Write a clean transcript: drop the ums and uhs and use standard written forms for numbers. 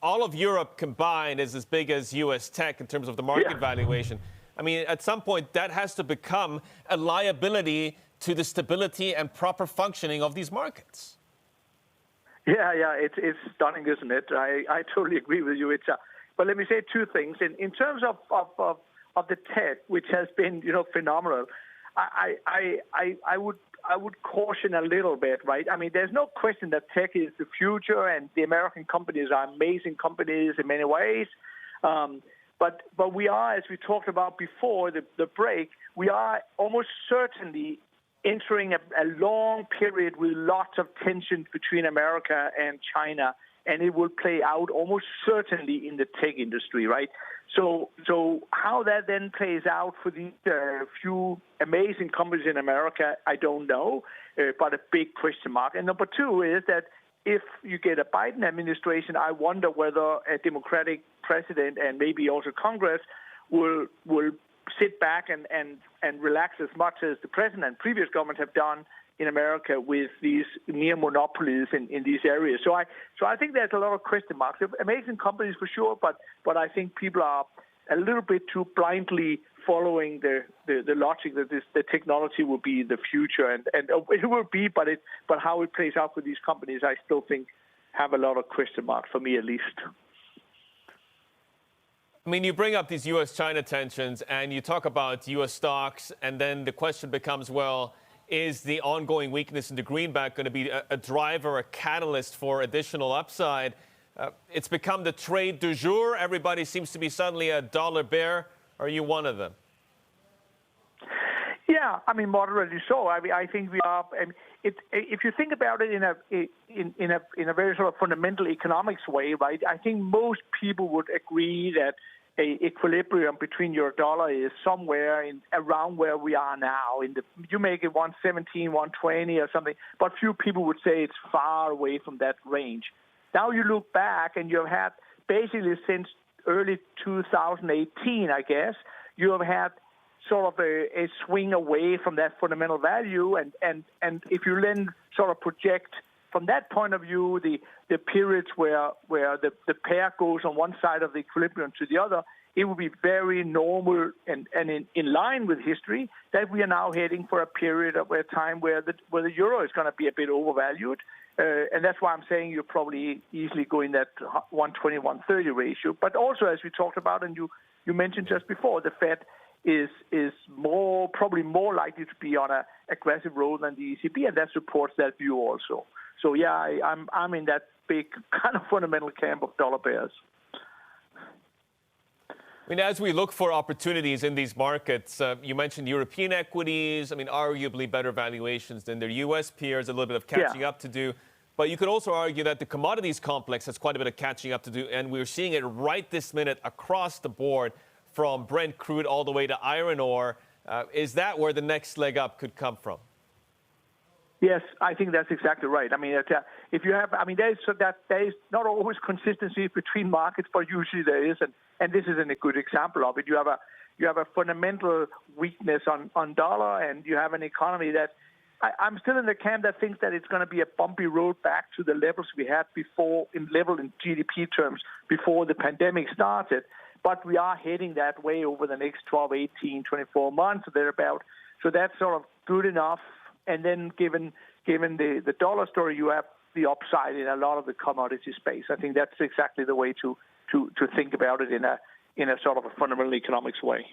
all of Europe combined is as big as U.S. tech in terms of the market valuation. I mean, at some point, that has to become a liability to the stability and proper functioning of these markets. Yeah, it's stunning, isn't it? I totally agree with you. But let me say two things. In terms of the tech, which has been phenomenal, I would caution a little bit, right? I mean, there's no question that tech is the future, and the American companies are amazing companies in many ways. But we are, as we talked about before the break, we are almost certainly entering a long period with lots of tensions between America and China, and it will play out almost certainly in the tech industry, right? So how that then plays out for these few amazing companies in America, I don't know, but a big question mark. And number two is that if you get a Biden administration, I wonder whether a Democratic president and maybe also Congress will sit back and relax as much as the president and previous governments have done in America with these near monopolies in these areas. So I think there's a lot of question marks. Amazing companies for sure, but I think people are a little bit too blindly following the logic that the technology will be the future, and it will be, but how it plays out for these companies, I still think have a lot of question marks for me at least. I mean, you bring up these U.S.-China tensions and you talk about U.S. stocks, and then the question becomes, well, is the ongoing weakness in the greenback going to be a driver, a catalyst for additional upside? It's become the trade du jour. Everybody seems to be suddenly a dollar bear. Are you one of them? Yeah, I mean, moderately so. I think we are. If you think about it in a very sort of fundamental economics way, right? I think most people would agree that a equilibrium between your dollar is somewhere around where we are now. You make it 117, 120 or something, but few people would say it's far away from that range. Now you look back and you've had basically since early 2018, I guess, you have had sort of a swing away from that fundamental value. And if you then sort of project from that point of view, the periods where the pair goes on one side of the equilibrium to the other, it would be very normal and in line with history that we are now heading for a period of a time where the euro is going to be a bit overvalued. And that's why I'm saying you're probably easily going that 120, 130 ratio. But also, as we talked about, and you mentioned just before, the Fed is probably more likely to be on an aggressive road than the ECB, and that supports that view also. So yeah, I'm in that big kind of fundamental camp of dollar bears. I mean, as we look for opportunities in these markets, you mentioned European equities. I mean, arguably better valuations than their U.S. peers, a little bit of catching up to do. But you could also argue that the commodities complex has quite a bit of catching up to do, and we're seeing it right this minute across the board, from Brent crude all the way to iron ore. Is that where the next leg up could come from? Yes, I think that's exactly right. I mean, if you have, I mean, there is not always consistency between markets, but usually there is, and this isn't a good example of it. You have a fundamental weakness on dollar, and you have an economy that I'm still in the camp that thinks that it's going to be a bumpy road back to the levels we had before in GDP terms before the pandemic started. But we are heading that way over the next 12, 18, 24 months or thereabout. So that's sort of good enough. And then given the dollar story, you have the upside in a lot of the commodity space. I think that's exactly the way to think about it in a sort of a fundamental economics way.